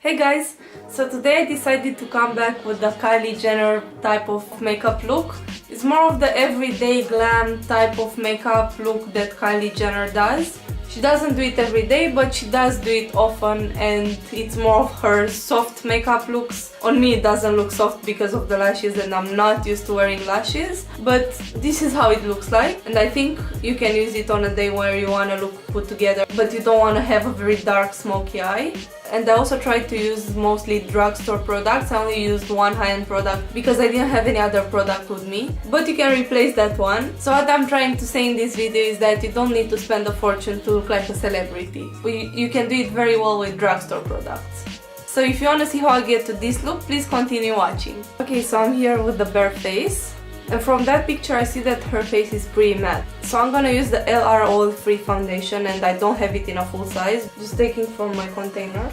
Hey guys! So today I decided to come back with the Kylie Jenner type of makeup look. It's more of the everyday glam type of makeup look that Kylie Jenner does. She doesn't do it every day, but she does do it often, and it's more of her soft makeup looks. On me it doesn't look soft because of the lashes and I'm not used to wearing lashes, but this is how it looks like, and I think you can use it on a day where you want to look put together but you don't want to have a very dark smoky eye. And I also tried to use mostly drugstore products. I only used one high-end product because I didn't have any other product with me, but you can replace that one. So what I'm trying to say in this video is that you don't need to spend a fortune to look like a celebrity. You can do it very well with drugstore products. So if you want to see how I get to this look, please continue watching. Okay, so I'm here with the bare face. And from that picture I see that her face is pretty matte. So I'm gonna use the LR Oil Free Foundation, and I don't have it in a full size, just taking from my container.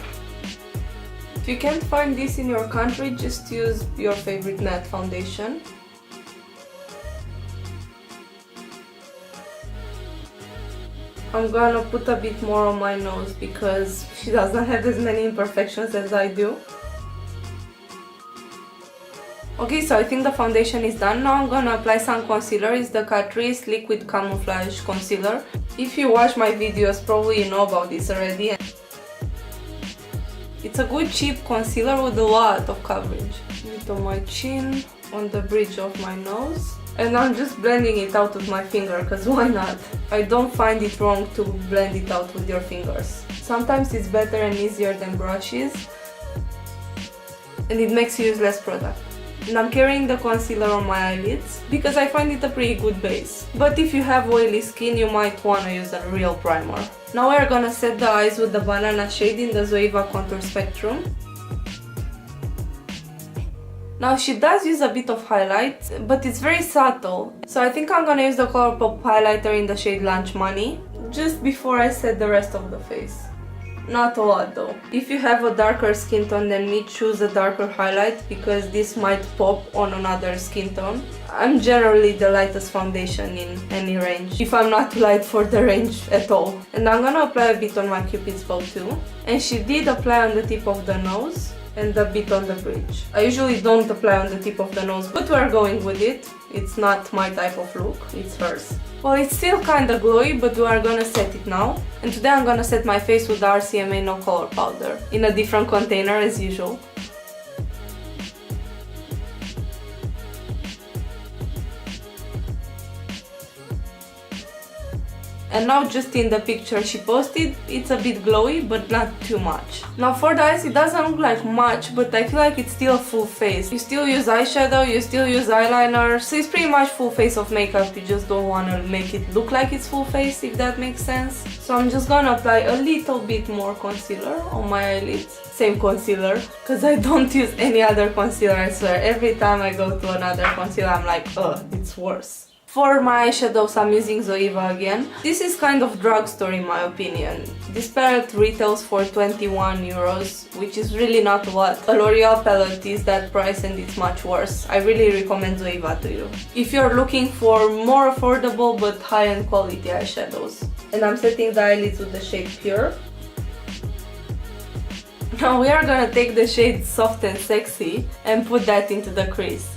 If you can't find this in your country, just use your favorite matte foundation. I'm gonna put a bit more on my nose because she doesn't have as many imperfections as I do. Okay, so I think the foundation is done. Now I'm gonna apply some concealer. It's the Catrice Liquid Camouflage Concealer. If you watch my videos, probably you know about this already. It's a good cheap concealer with a lot of coverage. A bit on my chin, on the bridge of my nose. And I'm just blending it out with my finger, because why not? I don't find it wrong to blend it out with your fingers. Sometimes it's better and easier than brushes, and it makes you use less product. And I'm carrying the concealer on my eyelids because I find it a pretty good base. But if you have oily skin, you might want to use a real primer. Now we're gonna set the eyes with the banana shade in the Zoeva Contour Spectrum. Now she does use a bit of highlight, but it's very subtle. So I think I'm gonna use the Colourpop highlighter in the shade Lunch Money just before I set the rest of the face. Not a lot though. If you have a darker skin tone than me, choose a darker highlight because this might pop on another skin tone. I'm generally the lightest foundation in any range, if I'm not too light for the range at all. And I'm gonna apply a bit on my Cupid's bow too. And she did apply on the tip of the nose and a bit on the bridge. I usually don't apply on the tip of the nose, but we're going with it. It's not my type of look, it's hers. Well, it's still kinda glowy, but we are gonna set it now. And today I'm gonna set my face with the RCMA No Color Powder in a different container as usual. And now just in the picture she posted, it's a bit glowy, but not too much. Now for the eyes, it doesn't look like much, but I feel like it's still a full face. You still use eyeshadow, you still use eyeliner, so it's pretty much full face of makeup. You just don't want to make it look like it's full face, if that makes sense. So I'm just gonna apply a little bit more concealer on my eyelids. Same concealer, because I don't use any other concealer, I swear. Every time I go to another concealer, I'm like, ugh, it's worse. For my eyeshadows, I'm using Zoeva again. This is kind of drugstore in my opinion. This palette retails for 21 euros, which is really not a lot. A L'Oreal palette is that price and it's much worse. I really recommend Zoeva to you if you're looking for more affordable but high-end quality eyeshadows. And I'm setting the eyelids with the shade Pure. Now we are gonna take the shade Soft and Sexy and put that into the crease.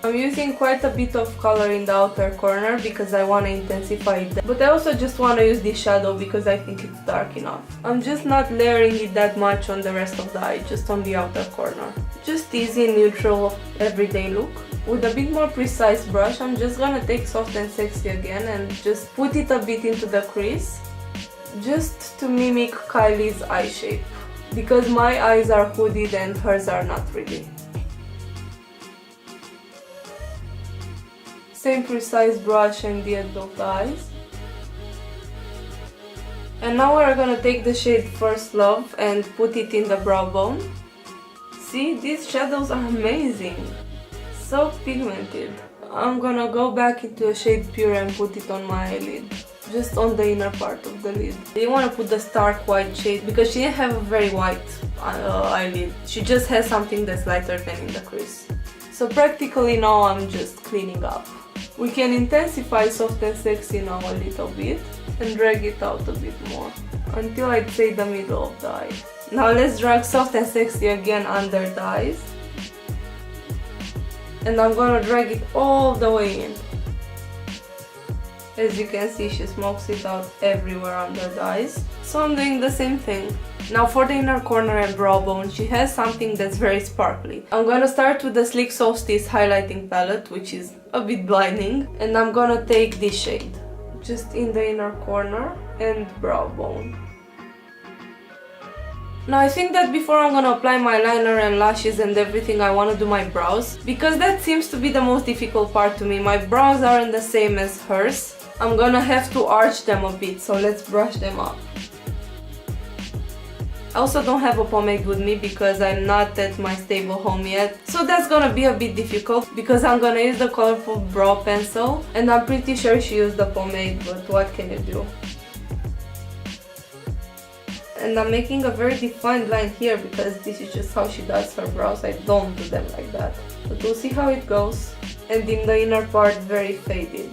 I'm using quite a bit of color in the outer corner because I want to intensify it, but I also just want to use this shadow because I think it's dark enough. I'm just not layering it that much on the rest of the eye, just on the outer corner. Just easy, neutral, everyday look. With a bit more precise brush, I'm just gonna take Soft and Sexy again and just put it a bit into the crease, just to mimic Kylie's eye shape, because my eyes are hooded and hers are not really. Same precise brush and the end of the eyes. And now we're gonna take the shade First Love and put it in the brow bone. See, these shadows are amazing. So pigmented. I'm gonna go back into a shade Pure and put it on my eyelid. Just on the inner part of the lid. You want to put the stark white shade because she didn't have a very white eyelid. She just has something that's lighter than in the crease. So practically now I'm just cleaning up We can intensify Soft and Sexy now a little bit and drag it out a bit more until I'd say the middle of the eye. Now let's drag Soft and Sexy again under the eyes. And I'm gonna drag it all the way in. As you can see, she smokes it out everywhere under the eyes. So I'm doing the same thing. Now for the inner corner and brow bone, she has something that's very sparkly. I'm gonna start with the Sleek Solstice highlighting palette, which is a bit blinding. And I'm gonna take this shade, just in the inner corner and brow bone. Now I think that before I'm gonna apply my liner and lashes and everything, I wanna do my brows, because that seems to be the most difficult part to me. My brows aren't the same as hers. I'm gonna have to arch them a bit, so let's brush them up. I also don't have a pomade with me because I'm not at my stable home yet, so that's gonna be a bit difficult because I'm gonna use the Colourpop brow pencil, and I'm pretty sure she used the pomade, but what can you do? And I'm making a very defined line here because this is just how she does her brows. I don't do them like that, but we'll see how it goes. And in the inner part, very faded.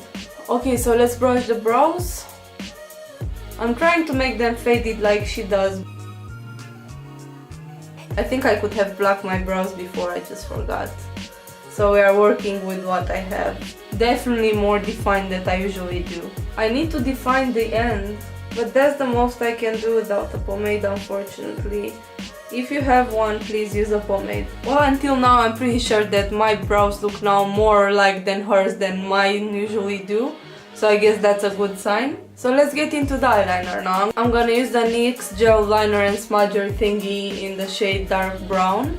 Okay, so let's brush the brows. I'm trying to make them faded like she does. I think I could have blacked my brows before, I just forgot. So we are working with what I have. Definitely more defined than I usually do. I need to define the end, but that's the most I can do without a pomade, unfortunately. If you have one, please use a pomade. Well, until now I'm pretty sure that my brows look now more alike than hers than mine usually do. So I guess that's a good sign. So let's get into the eyeliner now. I'm gonna use the NYX gel liner and smudger thingy in the shade dark brown.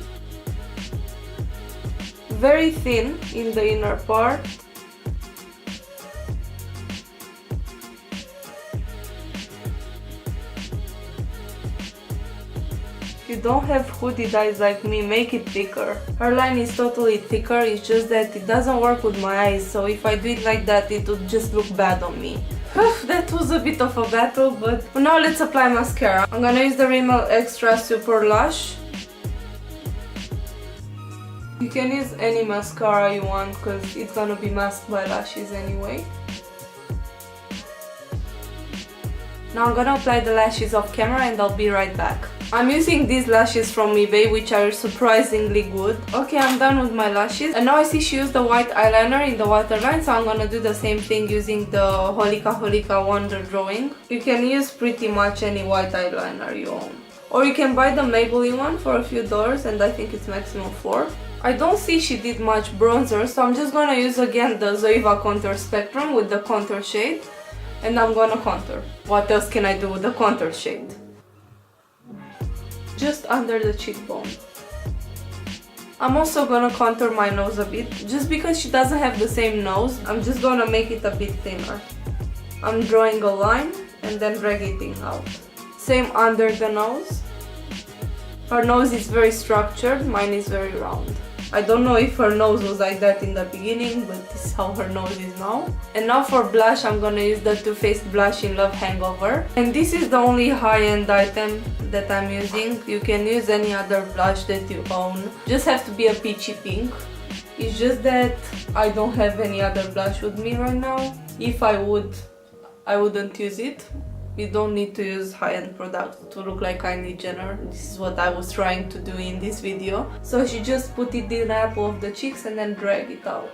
Very thin in the inner part. If you don't have hooded eyes like me, make it thicker. Her line is totally thicker, it's just that it doesn't work with my eyes, so if I do it like that, it would just look bad on me. That was a bit of a battle, but now let's apply mascara. I'm gonna use the Rimmel Extra Super Lash. You can use any mascara you want because it's gonna be masked by lashes anyway. Now I'm gonna apply the lashes off camera and I'll be right back. I'm using these lashes from eBay, which are surprisingly good. Okay, I'm done with my lashes. And now I see she used the white eyeliner in the waterline, so I'm gonna do the same thing using the Holika Wonder Drawing. You can use pretty much any white eyeliner you own. Or you can buy the Maybelline one for a few dollars, and I think it's maximum $4. I don't see she did much bronzer, so I'm just gonna use again the Zoeva Contour Spectrum with the contour shade. And I'm gonna contour. What else can I do with the contour shade? Just under the cheekbone. I'm also gonna contour my nose a bit, just because she doesn't have the same nose. I'm just gonna make it a bit thinner. I'm drawing a line and then dragging it out. Same under the nose. Her nose is very structured, mine is very round. I don't know if her nose was like that in the beginning, but this is how her nose is now. And now for blush, I'm gonna use the Too Faced blush in Love Hangover. And this is the only high-end item that I'm using. You can use any other blush that you own. Just have to be a peachy pink. It's just that I don't have any other blush with me right now. If I would, I wouldn't use it. You don't need to use high-end products to look like Kylie Jenner. This is what I was trying to do in this video. So she just put it in the apple of the cheeks and then drag it out.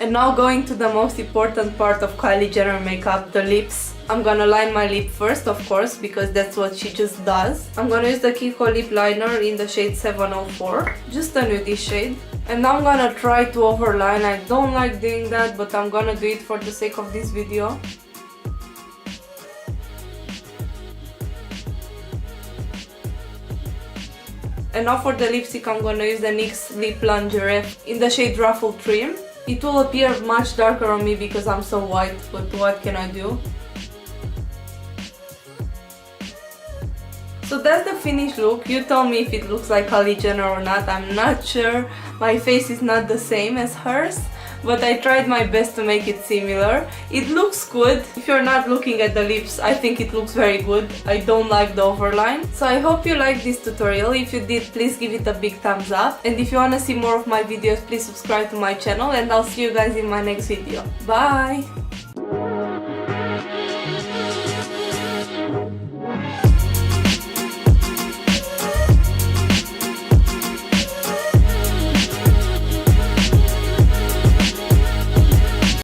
And now going to the most important part of Kylie Jenner makeup, the lips. I'm gonna line my lip first, of course, because that's what she just does. I'm gonna use the Kiko lip liner in the shade 704, just a nudie shade. And now I'm gonna try to overline. I don't like doing that, but I'm gonna do it for the sake of this video. And now for the lipstick, I'm gonna use the NYX Lip Lingerie in the shade Ruffle Trim. It will appear much darker on me because I'm so white, but what can I do? So that's the finished look. You tell me if it looks like Kylie Jenner or not. I'm not sure. My face is not the same as hers, but I tried my best to make it similar. It looks good. If you're not looking at the lips, I think it looks very good. I don't like the overline. So I hope you liked this tutorial. If you did, please give it a big thumbs up. And if you wanna see more of my videos, please subscribe to my channel, and I'll see you guys in my next video. Bye!